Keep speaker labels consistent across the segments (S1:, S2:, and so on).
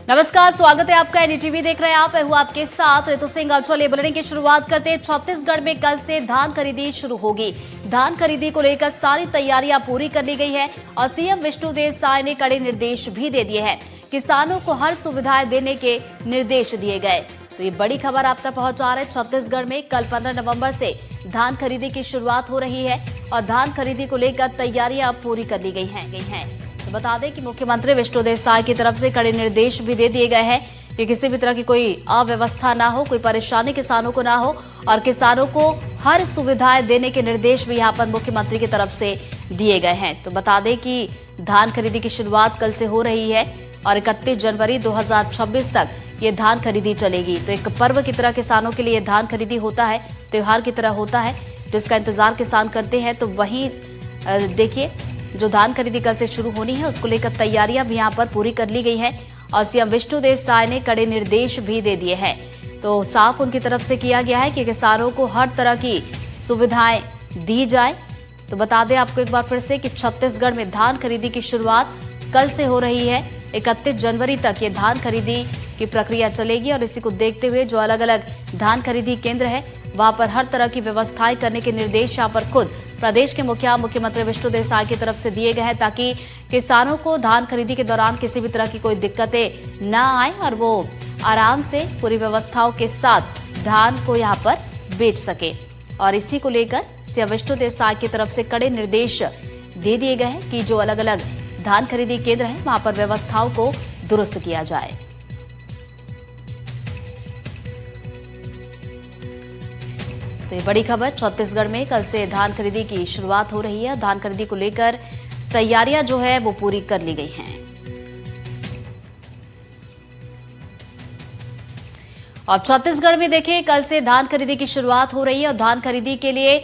S1: नमस्कार, स्वागत है आपका। एनडीटीवी देख रहे हैं आप। मैं हूं आपके साथ ऋतु सिंह। चलिए बुलेटिन की शुरुआत करते हैं। छत्तीसगढ़ में कल से धान खरीदी शुरू होगी। धान खरीदी को लेकर सारी तैयारियां पूरी कर ली गई है और सीएम विष्णुदेव साय ने कड़े निर्देश भी दे दिए हैं। किसानों को हर सुविधाएं देने के निर्देश दिए गए। तो ये बड़ी खबर आप तक पहुंचा रहे हैं। छत्तीसगढ़ में कल 15 नवंबर से धान खरीदी की शुरुआत हो रही है और धान खरीदी को लेकर तैयारियां पूरी कर ली गई हैं। तो बता दें कि मुख्यमंत्री विष्णुदेव साय की तरफ से कड़े निर्देश भी दे दिए गए हैं कि किसी भी तरह की कोई अव्यवस्था ना हो, कोई परेशानी किसानों को ना हो और किसानों को हर सुविधाएं देने के निर्देश भी यहां पर मुख्यमंत्री की तरफ से दिए गए हैं। तो बता दें कि धान खरीदी की शुरुआत कल से हो रही है और 31 जनवरी 2026 तक ये धान खरीदी चलेगी। तो एक पर्व की तरह किसानों के लिए धान खरीदी होता है, त्योहार की तरह होता है, जिसका इंतजार किसान करते हैं। तो वहीं देखिए, जो धान खरीदी कल से शुरू होनी है उसको लेकर तैयारियां भी यहां पर पूरी कर ली गई है और सीएम विष्णुदेव साय ने कड़े निर्देश भी दे दिए हैं। तो साफ उनकी तरफ से किया गया है कि किसानों को हर तरह की सुविधाएं दी जाए। तो बता दें आपको एक बार फिर से कि छत्तीसगढ़ में धान खरीदी की शुरुआत कल से हो रही है। 31 जनवरी तक ये धान खरीदी की प्रक्रिया चलेगी और इसी को देखते हुए जो अलग अलग धान खरीदी केंद्र है वहां पर हर तरह की व्यवस्थाएं करने के निर्देश यहां पर खुद प्रदेश के मुख्यमंत्री विष्णुदेव साय की तरफ से दिए गए हैं, ताकि किसानों को धान खरीदी के दौरान किसी भी तरह की कोई दिक्कतें ना आए और वो आराम से पूरी व्यवस्थाओं के साथ धान को यहां पर बेच सके। और इसी को लेकर सीएम विष्णुदेव साय की तरफ से कड़े निर्देश दे दिए गए हैं कि जो अलग अलग धान खरीदी केंद्र है वहां पर व्यवस्थाओं को दुरुस्त किया जाए। तो ये बड़ी खबर, छत्तीसगढ़ में कल से धान खरीदी की शुरुआत हो रही है। धान खरीदी को लेकर तैयारियां जो है वो पूरी कर ली गई हैं। और छत्तीसगढ़ में देखिए, कल से धान खरीदी की शुरुआत हो रही है और धान खरीदी के लिए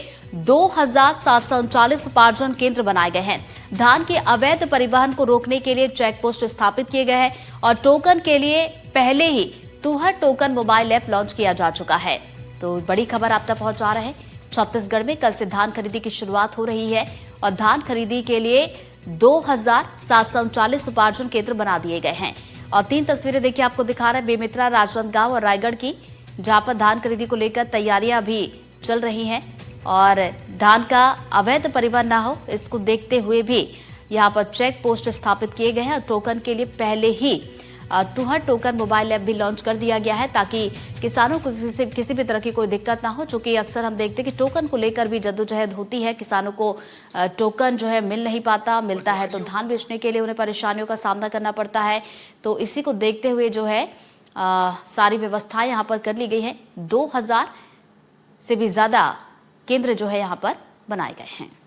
S1: 2739 उपार्जन केंद्र बनाए गए हैं। धान के अवैध परिवहन को रोकने के लिए चेक पोस्ट स्थापित किए गए हैं और टोकन के लिए पहले ही तुहर टोकन मोबाइल ऐप लॉन्च किया जा चुका है। तो बड़ी खबर आप तक पहुंचा रहे हैं। छत्तीसगढ़ में कल से धान खरीदी की शुरुआत हो रही है और धान खरीदी के लिए 2739 उपार्जन केंद्र बना दिए गए हैं। और 3 तस्वीरें देखिए आपको दिखा रहे हैं बेमेतरा, राजनांदगांव और रायगढ़ की, जहां पर धान खरीदी को लेकर तैयारियां भी चल रही हैं और धान का अवैध परिवहन ना हो इसको देखते हुए भी यहाँ पर चेक पोस्ट स्थापित किए गए हैं और टोकन के लिए पहले ही तुहर टोकन मोबाइल ऐप भी लॉन्च कर दिया गया है, ताकि किसानों को किसी भी तरह की कोई दिक्कत ना हो। चूंकि अक्सर हम देखते हैं कि टोकन को लेकर भी जद्दोजहद होती है, किसानों को टोकन जो है मिल नहीं पाता, मिलता है तो धान बेचने के लिए उन्हें परेशानियों का सामना करना पड़ता है। तो इसी को देखते हुए जो है सारी व्यवस्थाएं यहाँ पर कर ली गई हैं। 2000 से भी ज्यादा केंद्र जो है यहाँ पर बनाए गए हैं।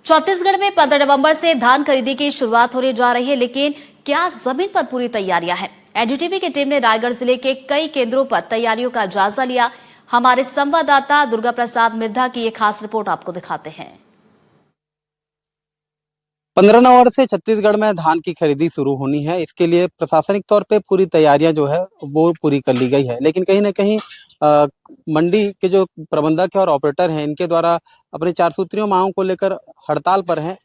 S1: छत्तीसगढ़ में 15 नवंबर से धान खरीदी की शुरुआत होने जा रही है, लेकिन क्या जमीन पर पूरी तैयारियां हैं? एनडीटीवी की टीम ने रायगढ़ जिले के कई केंद्रों पर तैयारियों का जायजा लिया। हमारे संवाददाता दुर्गा प्रसाद मिर्धा की ये खास रिपोर्ट आपको दिखाते हैं।
S2: 15 नवंबर से छत्तीसगढ़ में धान की खरीदी शुरू होनी है। इसके लिए प्रशासनिक तौर पे पूरी तैयारियां जो है वो पूरी कर ली गई है, लेकिन कहीं ना कहीं मंडी के जो प्रबंधक है और ऑपरेटर हैं इनके द्वारा अपने 4 सूत्रीय मांगों को लेकर हड़ताल पर हैं,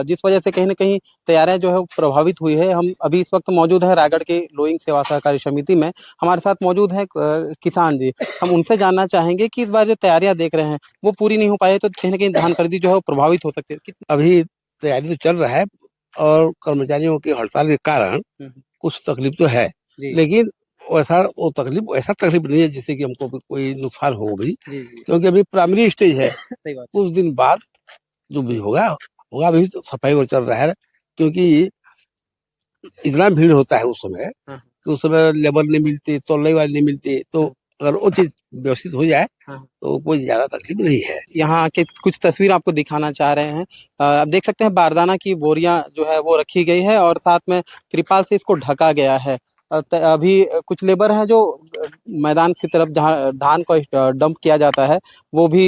S2: जिस वजह से कहीं ना कहीं तैयारियां जो है प्रभावित हुई है। हम अभी इस वक्त मौजूद है रायगढ़ के लोइंग सेवा सहकारी समिति में। हमारे साथ मौजूद है किसान जी। हम उनसे जानना चाहेंगे कि इस बार जो तैयारियां देख रहे हैं वो पूरी नहीं हो पाई तो कहीं ना कहीं धान खरीदी जो है वो प्रभावित हो सकती है।
S3: अभी तैयारी तो चल रहा है और कर्मचारियों की हड़ताल के कारण कुछ तकलीफ तो है, लेकिन ऐसा तकलीफ नहीं है जिससे कि हमको कोई नुकसान हो भी, क्योंकि अभी प्राइमरी स्टेज है। कुछ दिन बाद जो भी होगा अभी तो सफाई और चल रहा है, क्योंकि इतना भीड़ होता है उस समय कि उस समय लेबर नहीं मिलती, तोलने वाले नहीं मिलती। तो अगर वो चीज व्यवस्थित हो जाए तो कोई ज्यादा तकलीफ नहीं है।
S2: यहाँ के कुछ तस्वीर आपको दिखाना चाह रहे हैं। आप देख सकते हैं बारदाना की बोरियां जो है वो रखी गई है और साथ में त्रिपाल से इसको ढका गया है। अभी कुछ लेबर हैं जो मैदान की तरफ जहाँ धान को डंप किया जाता है वो भी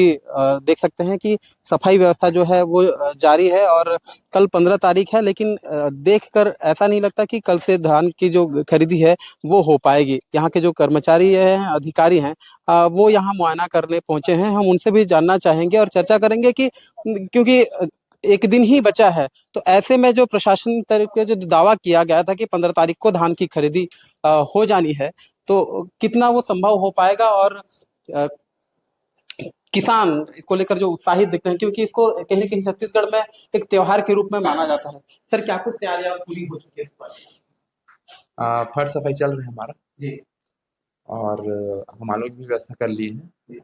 S2: देख सकते हैं कि सफाई व्यवस्था जो है वो जारी है। और कल 15 तारीख है, लेकिन देखकर ऐसा नहीं लगता कि कल से धान की जो खरीदी है वो हो पाएगी। यहाँ के जो कर्मचारी हैं, अधिकारी हैं, वो यहाँ मुआयना करने पहुंचे हैं। हम उनसे भी जानना चाहेंगे और चर्चा करेंगे कि क्योंकि एक दिन ही बचा है, तो ऐसे में जो प्रशासन तरफ के जो दावा किया गया था कि 15 तारीख को धान की खरीदी हो जानी है, तो कितना वो संभव हो पाएगा। और अ, किसान इसको लेकर जो उत्साहित दिखते हैं, क्योंकि इसको कहीं न कहीं छत्तीसगढ़ में एक त्योहार के रूप में माना जाता है। सर, क्या कुछ तैयारियां पूरी हो चुकी है इस पर?
S4: फर्श सफाई चल रहा है हमारा
S2: जी।
S4: और हम आलू की भी व्यवस्था कर लिए हैं।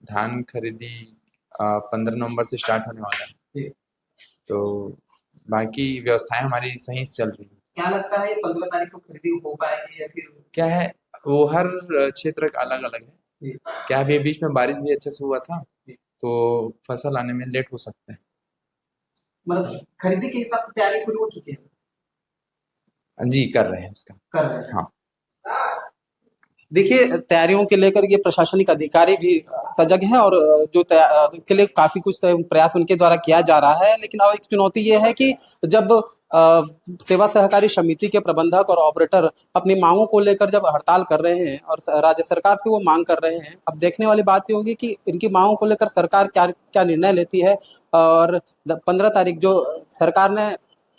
S4: धान खरीदी 15 नवंबर से स्टार्ट होने वाला है,
S2: जी।
S4: तो बाकी व्यवस्थाएं हमारी सही से चल रही हैं।
S2: क्या लगता है 15 तारीख को खरीदी हो पाएगी या फिर?
S4: क्या है, वो हर क्षेत्र का अलग अलग है।
S2: जी।
S4: क्या अभी बीच में बारिश भी अच्छे से हुआ था,
S2: जी।
S4: तो फसल आने में लेट हो सकता है।
S2: मतलब खरीदी के हिसाब से तैयारी पूरी हो चुकी है?
S4: जी, कर रहे हैं उसका।
S2: कर रहे हैं।
S4: हाँ।
S2: देखिए, तैयारियों के लेकर ये प्रशासनिक अधिकारी भी सजग हैं और जो के लिए काफी कुछ प्रयास उनके द्वारा किया जा रहा है। लेकिन अब एक चुनौती ये है कि जब सेवा सहकारी समिति के प्रबंधक और ऑपरेटर अपनी मांगों को लेकर जब हड़ताल कर रहे हैं और राज्य सरकार से वो मांग कर रहे हैं, अब देखने वाली बात ये होगी कि इनकी मांगों को लेकर सरकार क्या क्या निर्णय लेती है। और 15 तारीख जो सरकार ने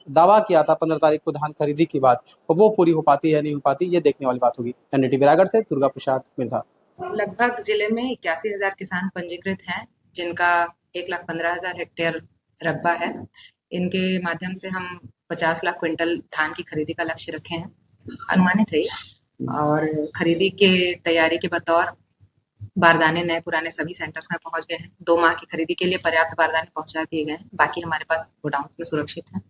S2: दावा किया था 15 तारीख को धान खरीदी की बात, वो पूरी हो पाती है नहीं हो पाती, ये देखने वाली बात होगी। एनडीटीवी रायगढ़ से दुर्गा प्रसाद मिर्धा।
S5: लगभग जिले में 81,000 किसान पंजीकृत हैं, जिनका 1,15,000 हेक्टेयर रकबा है। इनके माध्यम से हम 50 लाख क्विंटल धान की खरीदी का लक्ष्य रखे हैं, अनुमानित है। और खरीदी के तैयारी के बतौर बारदाने नए पुराने सभी सेंटर्स में पहुंच गए हैं। 2 माह की खरीदी के लिए पर्याप्त बारदाने पहुंचा दिए गए हैं, बाकी हमारे पास गोडाउन में सुरक्षित हैं।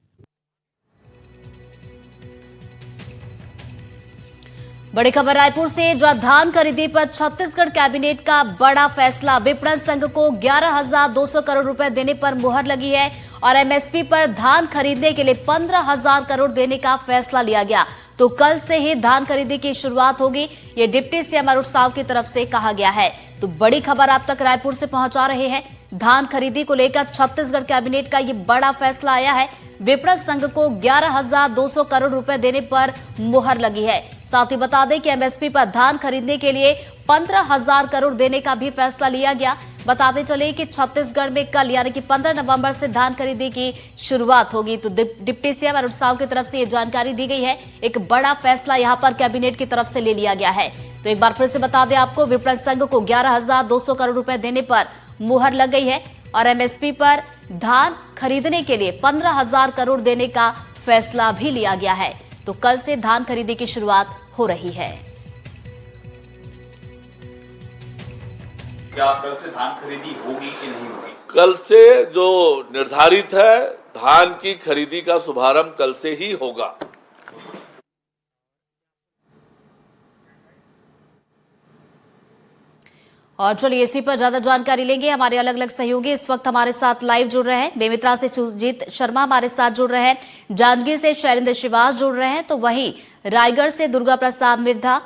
S1: बड़ी खबर रायपुर से, जहां धान खरीदी पर छत्तीसगढ़ कैबिनेट का बड़ा फैसला। विपणन संघ को 11,200 करोड़ रुपए देने पर मुहर लगी है और एमएसपी पर धान खरीदने के लिए 15,000 करोड़ देने का फैसला लिया गया। तो कल से ही धान खरीदी की शुरुआत होगी, ये डिप्टी सीएम अरुण साव की तरफ से कहा गया है। तो बड़ी खबर आप तक रायपुर से पहुंचा रहे हैं। धान खरीदी को लेकर छत्तीसगढ़ कैबिनेट का ये बड़ा फैसला आया है। विपणन संघ को 11,200 करोड़ रुपए देने पर मुहर लगी है। साथ ही बता दें कि एमएसपी पर धान खरीदने के लिए 15,000 करोड़ देने का भी फैसला लिया गया। बताते चले कि छत्तीसगढ़ में कल यानी कि 15 नवंबर से धान खरीदी की शुरुआत होगी। तो डिप्टी सीएम अरुण साव की तरफ से ये जानकारी दी गई है। एक बड़ा फैसला यहां पर कैबिनेट की तरफ से ले लिया गया है। तो एक बार फिर से बता दें आपको, विपणन संघ को 11,200 करोड़ रुपए देने पर मुहर लग गई है और एमएसपी पर धान खरीदने के लिए 15,000 करोड़ देने का फैसला भी लिया गया है। तो कल से धान खरीदी की शुरुआत हो रही है।
S6: क्या कल से धान खरीदी होगी कि नहीं होगी?
S7: कल से जो निर्धारित है, धान की खरीदी का शुभारंभ कल से ही होगा।
S1: और चलिए इसी पर ज्यादा जानकारी लेंगे। हमारे अलग अलग सहयोगी इस वक्त हमारे साथ लाइव जुड़ रहे हैं। बेमित्रा से सुजीत शर्मा हमारे साथ जुड़ रहे हैं, जांजगीर से शैलेंद्र श्रीवास जुड़ रहे हैं, तो वहीं रायगढ़ से दुर्गा प्रसाद मिर्धा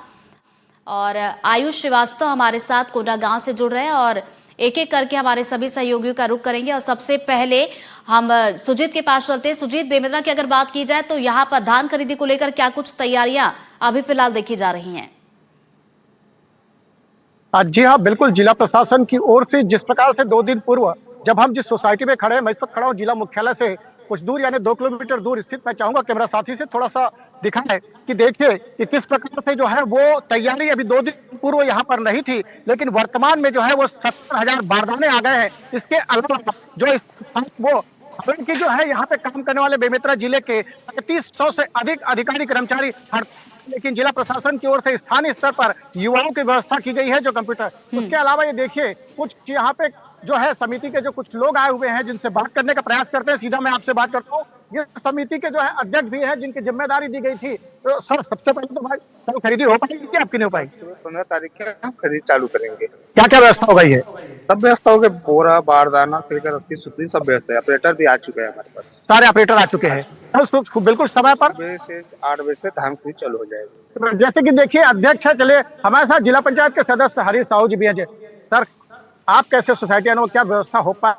S1: और आयुष श्रीवास्तव हमारे साथ कोंडागांव से जुड़ रहे हैं। और एक एक करके हमारे सभी सहयोगियों का रुख करेंगे। और सबसे पहले हम सुजीत के पास चलते हैं। सुजीत, बेमित्रा की अगर बात की जाए तो यहाँ पर धान खरीदी को लेकर क्या कुछ तैयारियां अभी फिलहाल देखी जा रही हैं?
S8: जी हाँ, बिल्कुल। जिला प्रशासन की ओर से जिस प्रकार से 2 दिन पूर्व जब हम जिस सोसाइटी में खड़े हैं, मैं इस वक्त खड़ा हूँ जिला मुख्यालय से कुछ दूर यानी 2 किलोमीटर दूर स्थित। मैं चाहूंगा कैमरा साथी से थोड़ा सा दिखाएं कि देखिए कि किस प्रकार से जो है वो तैयारी अभी 2 दिन पूर्व यहाँ पर नहीं थी, लेकिन वर्तमान में जो है वो 70,000 बारदाने आ गए हैं। इसके अलावा जो वो हालांकि जो है यहाँ पे काम करने वाले बेमेतरा जिले के 3500 से अधिक अधिकारी कर्मचारी, लेकिन जिला प्रशासन की ओर से स्थानीय स्तर पर युवाओं की व्यवस्था की गई है जो कंप्यूटर। उसके अलावा ये देखिए कुछ यहाँ पे जो है समिति के जो कुछ लोग आए हुए हैं जिनसे बात करने का प्रयास करते हैं। सीधा मैं आपसे बात करता हूँ, ये समिति के जो है अध्यक्ष भी हैं जिनकी जिम्मेदारी दी गई थी। तो सर, सबसे पहले तो भाई कल खरीदी हो पाएगी कि आपकी नहीं हो पाएगी?
S9: 15 तारीख के हम खरीद चालू करेंगे।
S8: क्या क्या व्यवस्था हो गई है?
S9: सब व्यवस्था हो गई, बोरा बारदाना से लेकर रस्सी सुतली सब व्यवस्था है। ऑपरेटर भी आ चुके हैं हमारे पास,
S8: सारे ऑपरेटर आ चुके हैं। कल बिल्कुल समय पर
S9: 8 बजे से 8 बजे से धान खरीद चालू हो जाएगी।
S8: जैसे कि देखिए अध्यक्ष है, चलिए हमारे साथ जिला पंचायत के सदस्य हरीश साहू जी भी हैं। सर, आप कैसे सोसाइटी में क्या व्यवस्था हो पाए?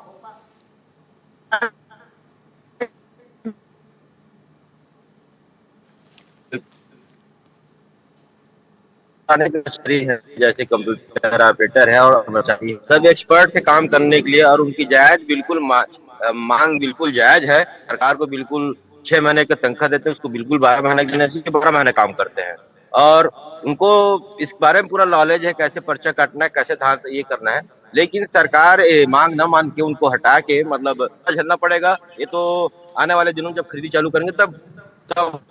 S10: जैसे कंप्यूटर ऑपरेटर है और कर्मचारी, सब एक्सपर्ट से काम करने के लिए, और उनकी जायज बिल्कुल मांग बिल्कुल जायज है। सरकार को बिल्कुल 6 महीने का तनख्वाह देते हैं, उसको बिल्कुल 12 महीने देने से 12 महीने काम करते हैं, और उनको इस बारे में पूरा नॉलेज है कैसे पर्चा काटना है, कैसे धान ये करना है। लेकिन सरकार मांग न मान के उनको हटा के मतलब झेलना पड़ेगा। ये तो आने वाले दिनों जब खरीदी चालू करेंगे तब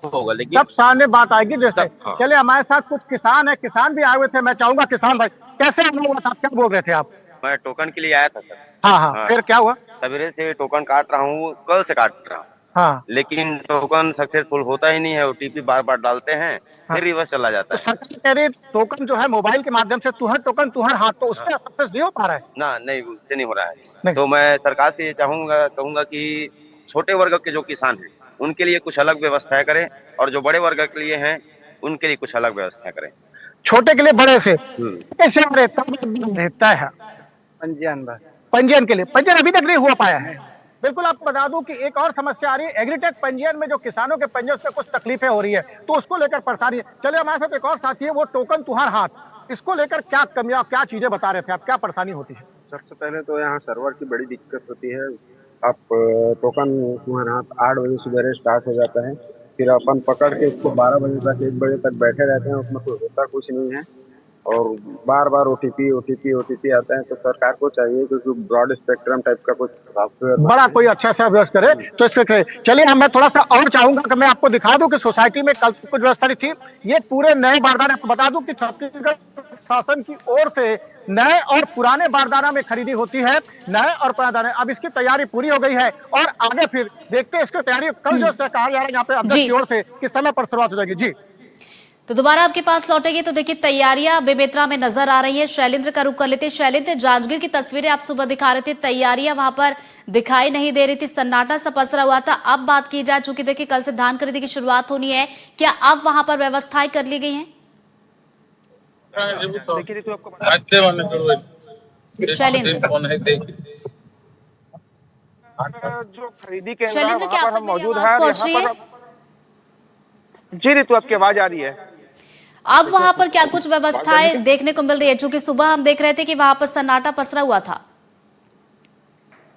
S10: होगा। लेकिन
S8: जब सामने बात आएगी जैसे
S10: हाँ।
S8: चलिए हमारे साथ कुछ किसान है, किसान भी आए हुए थे। मैं चाहूंगा किसान भाई, कैसे आना हुआ था, क्या बोल रहे थे आप?
S10: मैं टोकन के लिए आया था सर।
S8: हाँ, फिर क्या हुआ?
S10: सवेरे से टोकन काट रहा हूँ, कल से काट रहा हूँ।
S8: हाँ,
S10: लेकिन टोकन सक्सेसफुल होता ही नहीं है। ओटीपी बार बार डालते हैं, फिर रिवर्स चला जाता है।
S8: सरकार कह रही टोकन जो है मोबाइल के माध्यम से तुहर टोकन तुहर हाथ, तो उससे सक्सेस नहीं हो पा रहा है
S10: ना, नहीं, उससे नहीं हो रहा
S8: नहीं।
S10: है। तो मैं सरकार से ये कहूंगा कि छोटे वर्ग के जो किसान हैं उनके लिए कुछ अलग व्यवस्था करें, और जो बड़े वर्ग के लिए हैं उनके लिए कुछ अलग व्यवस्था करें।
S8: छोटे के लिए बड़े से कैसे रहता है? पंजीयन के लिए पंजीयन अभी तक नहीं हुआ पाया है। बिल्कुल, आपको बता दूं कि एक और समस्या आ रही है। एग्रीटेक पंजीयन में जो किसानों के पंजीयन से कुछ तकलीफें हो रही है, तो उसको लेकर परेशानी है। चलिए हमारे साथ एक और साथी है, वो टोकन तुहार हाथ, इसको लेकर क्या कमियां, क्या चीजें बता रहे थे आप, क्या परेशानी होती है?
S9: सबसे पहले तो यहाँ सर्वर की बड़ी दिक्कत होती है। आप टोकन तुम्हारे हाथ 8 बजे सवेरे स्टार्ट हो जाता है, फिर अपन पकड़ के इसको 12 बजे तक 1 बजे तक बैठे रहते हैं, उसमें कोई होता कुछ नहीं है, और बार बार ओटीपी आता है। तो सरकार को चाहिए कि ब्रॉड स्पेक्ट्रम टाइप का कुछ सॉफ्टवेयर
S8: बड़ा कोई अच्छा सा व्यवस्था करे तो इससे करे। चलिए मैं थोड़ा सा और चाहूंगा कि मैं आपको दिखा दूं कि सोसाइटी में कल कुछ व्यवस्था नहीं थी। ये पूरे नए बारदाने, आपको बता दूं कि छत्तीसगढ़ शासन की ओर से नए और पुराने बारदाना में खरीदी होती है। नए और पुराने, अब इसकी तैयारी पूरी हो गई है और आगे फिर देखते हैं इसकी तैयारी। कल जो कहा जा रहा है यहाँ पे अध्यक्ष की ओर से कि समय पर शुरुआत हो जाएगी। जी,
S1: तो दोबारा आपके पास लौटेंगे तो देखिए तैयारियां बेमेतरा में नजर आ रही है। शैलेंद्र का रुख कर लेते हैं। शैलेंद्र, जांजगीर की तस्वीरें आप सुबह दिखा रहे थे, तैयारियां वहां पर दिखाई नहीं दे रही थी, सन्नाटा सा पसरा हुआ था। अब बात की जाए, चूंकि देखिए कल से धान खरीदी की शुरुआत होनी है, क्या अब वहां पर व्यवस्थाएं कर ली गई हैं?
S9: जो खरीदी केंद्र
S1: शैलेंद्र, क्या आप तक
S9: मौजूद
S1: आवाज पहुंच रही है?
S9: जी ऋतु, आपकी आवाज आ रही है।
S1: अब वहां पर क्या कुछ व्यवस्थाएं देखने को मिल रही है? चूंकि सुबह हम देख रहे थे कि वहां पर सन्नाटा पसरा हुआ था।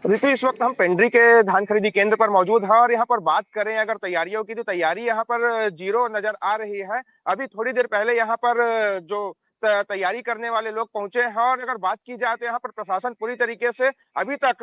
S9: ऋतु, इस वक्त हम पेंड्री के धान खरीदी केंद्र पर मौजूद हैं, और यहाँ पर बात करें अगर तैयारियों की, तो तैयारी यहाँ पर जीरो नजर आ रही है। अभी थोड़ी देर पहले यहाँ पर जो तैयारी करने वाले लोग पहुंचे हैं, और अगर बात की जाए तो यहाँ पर प्रशासन पूरी तरीके से अभी तक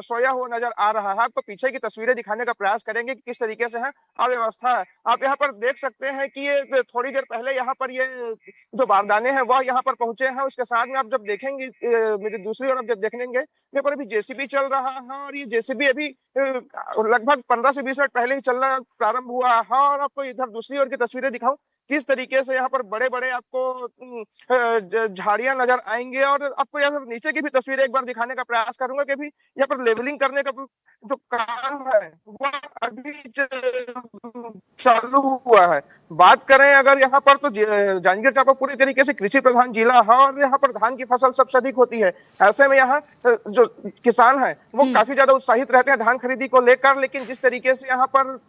S9: सोया हुआ नजर आ रहा है। आपको पीछे की तस्वीरें दिखाने का प्रयास करेंगे कि किस तरीके से है अव्यवस्था है। आप यहाँ पर देख सकते हैं कि ये थोड़ी देर पहले यहाँ पर ये जो बारदाने हैं वह यहाँ पर पहुंचे हैं। उसके साथ में आप जब देखेंगे, मेरी दूसरी ओर आप जब देखेंगे, यहाँ पर अभी जेसीबी चल रहा है, और ये जेसीबी अभी लगभग 15 से 20 मिनट पहले ही चलना प्रारंभ हुआ है। और आपको इधर दूसरी ओर की तस्वीरें दिखाऊं, किस तरीके से यहाँ पर बड़े बड़े आपको झाड़ियां नजर आएंगे। और आपको यहाँ नीचे की भी तस्वीरें एक बार दिखाने का प्रयास करूंगा कि भी यहाँ पर लेवलिंग करने का जो काम है वह अभी चालू हुआ है। बात करें अगर यहाँ पर, तो जांजगीर चांपा पूरी तरीके से कृषि प्रधान जिला है, और यहाँ पर धान की फसल सबसे अधिक होती है। ऐसे में यहाँ जो किसान है वो काफी ज्यादा उत्साहित रहते हैं धान खरीदी को लेकर। लेकिन जिस तरीके से यहाँ पर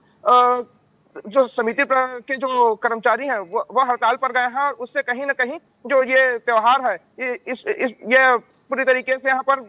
S9: जो समिति के जो कर्मचारी हैं वो हड़ताल पर गए हैं, और उससे कहीं ना कहीं जो ये त्योहार है ये पूरी तरीके से यहाँ पर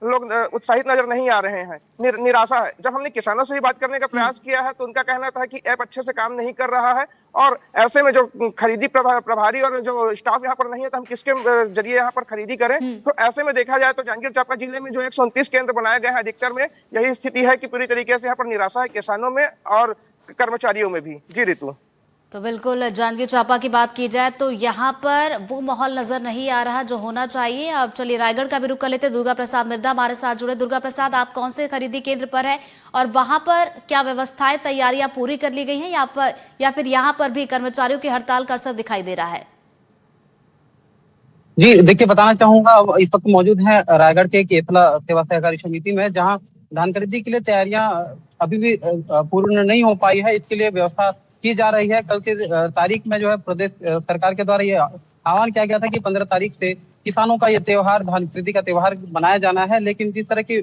S9: लोग उत्साहित नजर नहीं आ रहे हैं, निराशा है। जब हमने किसानों से ही बात करने का प्रयास किया है तो उनका कहना था कि ऐप अच्छे से काम नहीं कर रहा है, और ऐसे में जो खरीदी प्रभारी और जो स्टाफ यहाँ पर नहीं है तो हम किसके जरिए यहाँ पर खरीदी करें। तो ऐसे में देखा जाए तो जांजगीर चांपा जिले में जो 129 केंद्र बनाए गए हैं, अधिकतर में यही स्थिति है कि पूरी तरीके से यहाँ पर निराशा है किसानों में और कर्मचारियों में भी। जी ऋतु।
S1: तो बिल्कुल जांजगीर चांपा की बात की जाए तो यहाँ पर वो माहौल नजर नहीं आ रहा जो होना चाहिए। अब चलिए रायगढ़ का भी रुख कर लेते हैं। दुर्गा प्रसाद मिर्धा हमारे साथ जुड़े। दुर्गा प्रसाद, आप कौन से खरीदी केंद्र पर है और वहां पर क्या व्यवस्थाएं, तैयारियां पूरी कर ली गई हैं यहाँ पर, या फिर यहाँ पर भी कर्मचारियों की हड़ताल का असर दिखाई दे रहा है?
S2: जी देखिए, बताना चाहूंगा इस वक्त मौजूद है रायगढ़ के केतला सेवा सहकारी समिति में, जहां धान खरीदी के लिए तैयारियां अभी भी पूर्ण नहीं हो पाई है। इसके लिए व्यवस्था की जा रही है। कल के तारीख में जो है प्रदेश सरकार के द्वारा ये आह्वान किया गया था कि 15 तारीख से किसानों का ये त्योहार, धान खरीदी का त्योहार मनाया जाना है। लेकिन जिस तरह की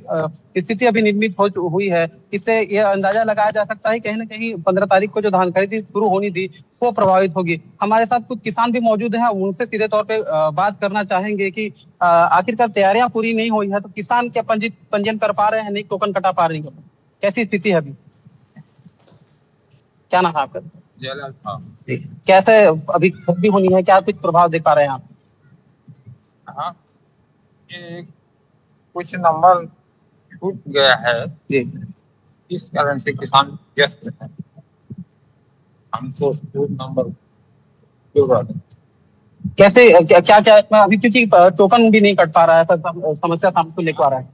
S2: स्थिति अभी निर्मित हुई है, इससे यह अंदाजा लगाया जा सकता है कहीं ना कहीं 15 तारीख को जो धान खरीदी शुरू होनी थी वो प्रभावित होगी। हमारे साथ कुछ किसान भी मौजूद हैं, उनसे सीधे तौर पे बात करना चाहेंगे कि आखिरकार तैयारियां पूरी नहीं हुई है तो किसान क्या पंजीयन कर पा रहे हैं, नहीं टोकन कटा पा रहे हैं, कैसी स्थिति है अभी? क्या नाम है आपका?
S6: जयलाल था।
S2: कैसे अभी खरीदी होनी है, क्या कुछ प्रभाव देख पा रहे हैं आप?
S6: हाँ, ये कुछ नंबर छूट गया है
S2: जी,
S6: इस कारण से किसान व्यस्त है। हम तो नंबर
S2: कैसे क्या क्या इसमें अभी, क्योंकि टोकन भी नहीं कट पा रहा है, सब समस्या सामने लेकर आ रहा है।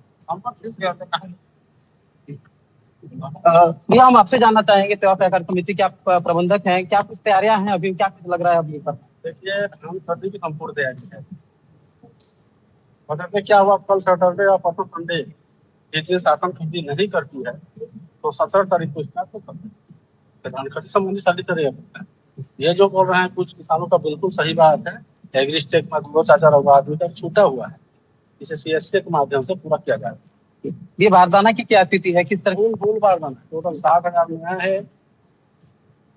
S2: ये हम आपसे जानना चाहेंगे, सेवा सहकारी समिति के आप प्रबंधक हैं, क्या कुछ तैयारियां हैं अभी, क्या कुछ लग रहा है अभी पर?
S8: देखिए, हम सर्दी की संपूर्ण तैयारी है। बशर्ते क्या हुआ, कल सैटरडे या परसों संडे यदि शासन खरीदी नहीं करती है तो 17 तारीख को स्टार्ट हो सकता है। धान खरीदी संबंधी सारी तरह ये जो बोल रहे हैं कुछ किसानों का बिल्कुल सही बात है। एग्रीस्टेक में 2,000 आदमी तक छूटा हुआ है, इसे सीएससी के माध्यम से पूरा किया जाएगा।
S2: ये बारदाना की क्या स्थिति है, किस तरह?
S8: फूल बारदाना टोटल 60,000 नया है,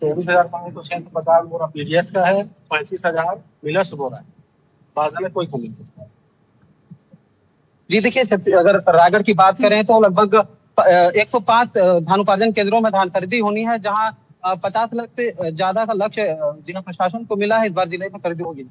S8: 24,550 बोरा पीडीएस का है, 35,000 मिलस बोरा है। बारदाना कोई कमी नहीं।
S2: जी देखिए, अगर रायगढ़ की बात करें तो लगभग 105 धान उपार्जन केंद्रों में धान खरीदी होनी है, जहां 50 लाख से ज्यादा का लक्ष्य जिला प्रशासन को मिला है। इस बार जिले में खरीदी होगी।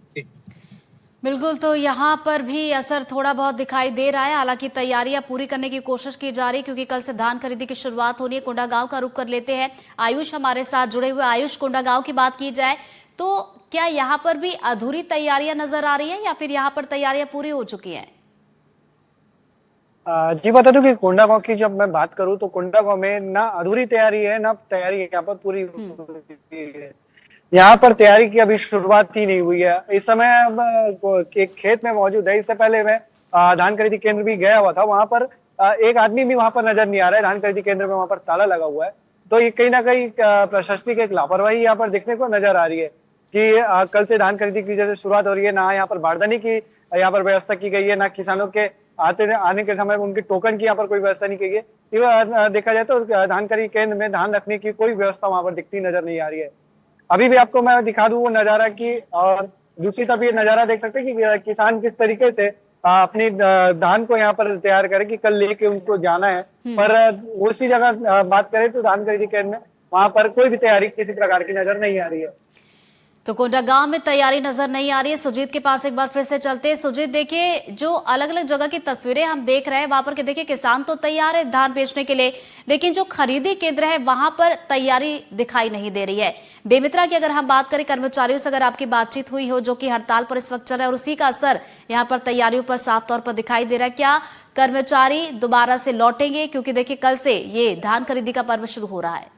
S1: बिल्कुल, तो यहाँ पर भी असर थोड़ा बहुत दिखाई दे रहा है। हालांकि तैयारियां पूरी करने की कोशिश की जा रही है, क्योंकि कल से धान खरीदी की शुरुआत होनी है। कोंडागांव का रुख कर लेते हैं। आयुष हमारे साथ जुड़े हुए। आयुष, कोंडागांव की बात की जाए तो क्या यहाँ पर भी अधूरी तैयारियां नजर आ रही है या फिर यहाँ पर तैयारियां पूरी हो चुकी हैं?
S8: जी बता दूं कि कोंडागांव की जब मैं बात करूं तो कोंडागांव में ना अधूरी तैयारी है ना तैयारी यहाँ पर पूरी हुई है। यहाँ पर तैयारी की अभी शुरुआत ही नहीं हुई है। इस समय एक खेत में मौजूद है। इससे पहले मैं धान खरीदी केंद्र भी गया हुआ था। वहां पर एक आदमी भी वहां पर नजर नहीं आ रहा है। धान खरीदी केंद्र में वहां पर ताला लगा हुआ है। तो ये कहीं ना कहीं प्रशासनिक एक लापरवाही यहाँ पर देखने को नजर आ रही है कि कल से धान खरीदी की जैसे शुरुआत हो रही है, ना यहाँ पर बारदाने की यहाँ पर व्यवस्था की गई है, ना किसानों के आने के समय उनके टोकन की यहाँ पर कोई व्यवस्था नहीं की गई। देखा जाए तो धान खरीदी केंद्र में धान रखने की कोई व्यवस्था वहां पर दिखती नजर नहीं आ रही है। अभी भी आपको मैं दिखा दूं वो नजारा की, और दूसरी तरफ ये नजारा देख सकते हैं कि किसान किस तरीके से अपनी धान को यहाँ पर तैयार करे कि कल लेके उनको जाना है। पर उसी जगह बात करें तो धान खरीदी केंद्र में वहां पर कोई भी तैयारी किसी प्रकार की नजर नहीं आ रही है।
S1: तो कोंडागांव में तैयारी नजर नहीं आ रही है। सुजीत के पास एक बार फिर से चलते हैं। सुजीत, देखिए जो अलग अलग जगह की तस्वीरें हम देख रहे हैं वहां पर, देखिए किसान तो तैयार है धान बेचने के लिए, लेकिन जो खरीदी केंद्र है वहां पर तैयारी दिखाई नहीं दे रही है। बेमित्रा की अगर हम बात करें, कर्मचारियों से अगर आपकी बातचीत हुई हो जो कि हड़ताल पर इस वक्त चल रहा है, और उसी का असर यहाँ पर तैयारियों पर साफ तौर पर दिखाई दे रहा है, क्या कर्मचारी दोबारा से लौटेंगे? क्योंकि देखिए कल से ये धान खरीदी का पर्व शुरू हो रहा है।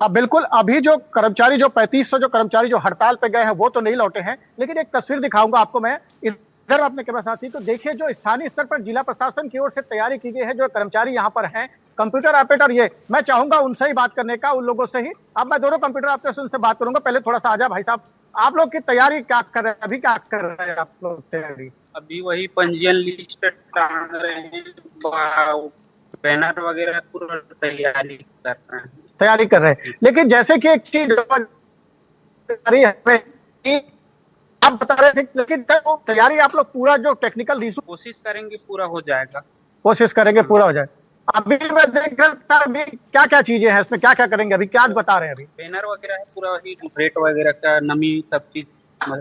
S8: बिल्कुल, अभी जो कर्मचारी जो 3500 जो कर्मचारी जो हड़ताल पे गए हैं वो तो नहीं लौटे हैं, लेकिन एक तस्वीर दिखाऊंगा आपको मैं इधर अपने कैमरा साथी। तो देखिए जो स्थानीय स्तर पर जिला प्रशासन की ओर से तैयारी की गई है, जो कर्मचारी यहाँ पर हैं, कंप्यूटर ऑपरेटर, ये मैं चाहूंगा उनसे ही बात करने का, उन लोगों से ही। अब मैं दोनों कंप्यूटर ऑपरेटर से बात करूंगा। पहले थोड़ा सा आजा भाई साहब, आप लोग की तैयारी क्या कर रहे हैं अभी, क्या कर रहे हैं आप लोग तैयारी?
S11: अभी वही पंजीयन लिस्ट टांग रहे हैं, बैनर वगैरह पूरा तैयारी कर रहे हैं।
S8: लेकिन जैसे कि एक चीज आप बता रहे थे, लेकिन तैयारी आप लोग पूरा जो टेक्निकल रिसोर्स
S11: कोशिश करेंगे पूरा हो जाएगा,
S8: कोशिश करेंगे पूरा हो जाए। अभी मैं देख रहा था अभी क्या क्या चीजें हैं इसमें, क्या क्या करेंगे अभी, क्या बता रहे हैं अभी?
S11: बैनर वगैरह है पूरा, वही रेट वगैरह का, नमी, सब चीज,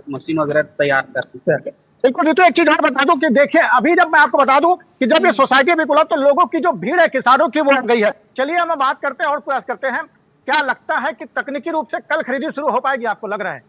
S11: मशीन वगैरह तैयार कर सकते हैं।
S8: बिल्कुल। तो एक चीज और बता दूं कि देखिए अभी जब मैं आपको बता दूं कि जब ये सोसाइटी में खुला तो लोगों की जो भीड़ है किसानों की वो गई है। चलिए हम बात करते हैं और प्रयास करते हैं क्या लगता है कि तकनीकी रूप से कल खरीदी शुरू हो पाएगी? आपको लग रहा है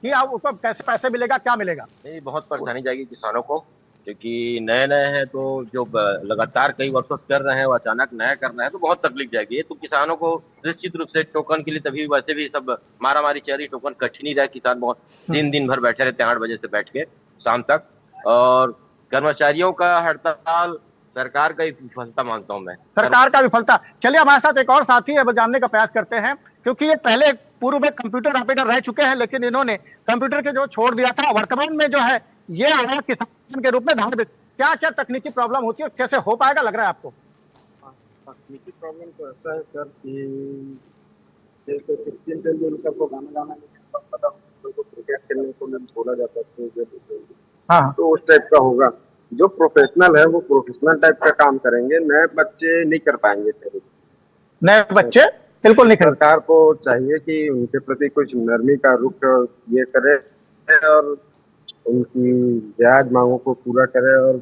S8: कि अब उसको कैसे पैसे मिलेगा, क्या मिलेगा?
S10: नहीं, बहुत परेशानी जाएगी किसानों को, क्योंकि नए नए हैं तो जो लगातार कई वर्षों से कर रहे हैं वो अचानक नया कर रहे हैं तो बहुत तकलीफ जाएगी। ये तो किसानों को निश्चित रूप से टोकन के लिए तभी वैसे भी सब मारा मारी चल रही, टोकन कट ही नहीं रहा है। किसान बहुत दिन भर बैठे रहते हैं 8 बजे से बैठ के शाम तक। और कर्मचारियों का हड़ताल सरकार का ही विफलता मानता हूँ मैं,
S8: सरकार का विफलता। चलिए हमारे साथ एक और साथी है, वो जानने का प्रयास करते हैं, क्योंकि ये पहले पूर्व में कंप्यूटर ऑपरेटर रह चुके हैं, लेकिन इन्होंने कंप्यूटर के जो छोड़ दिया था, वर्तमान में जो है ये आया किसान के रूप में धान बेच। क्या क्या तकनीकी प्रॉब्लम होती है, कैसे हो पाएगा लग रहा है आपको?
S12: तकनीकी प्रॉब्लम तो ऐसा है सर कि जैसे कुछ दिन पहले उनका को गाना पता उनको क्रिकेट खेलने को बोला जाता है,
S8: हाँ,
S12: तो उस टाइप का होगा। जो प्रोफेशनल है वो प्रोफेशनल टाइप का काम करेंगे, नए बच्चे नहीं कर पाएंगे।
S8: नए बच्चे बिल्कुल नहीं कर।
S12: सरकार को चाहिए कि उनके प्रति कुछ नरमी का रुख ये करे और उनकी ब्याज मांगों को पूरा करे और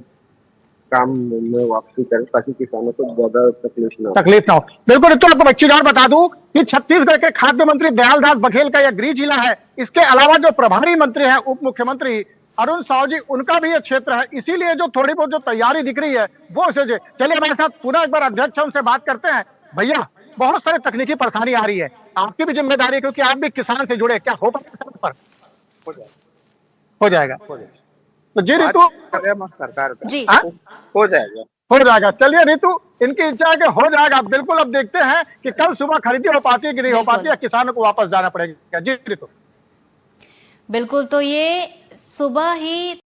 S12: काम में वापसी करे, ताकि किसानों को ज्यादा तकलीफ ना हो।
S8: बिल्कुल। तो आपको बच्ची और बता दूं कि छत्तीसगढ़ के खाद्य मंत्री दयालदास बघेल का यह गृह जिला है। इसके अलावा जो प्रभारी मंत्री है, उप मुख्यमंत्री अरुण साव जी, उनका भी ये क्षेत्र है। इसीलिए जो थोड़ी बहुत जो तैयारी दिख रही है वो चलिए हमारे साथ पुनः एक बार अध्यक्ष उनसे बात करते हैं। भैया, बहुत सारी तकनीकी परेशानी आ रही है, आपकी भी जिम्मेदारी है क्योंकि आप भी किसान से जुड़े, क्या हो पाएगा? हो जाएगा। तो जी रितु,
S12: सरकार
S1: जी
S12: हो जाएगा,
S8: हो जाएगा। चलिए रितु, इनकी इच्छा है कि हो जाएगा। बिल्कुल, अब देखते हैं कि कल सुबह खरीदी हो पाती है कि नहीं हो पाती है, किसानों को वापस जाना पड़ेगा। जी रितु,
S1: बिल्कुल। तो ये सुबह ही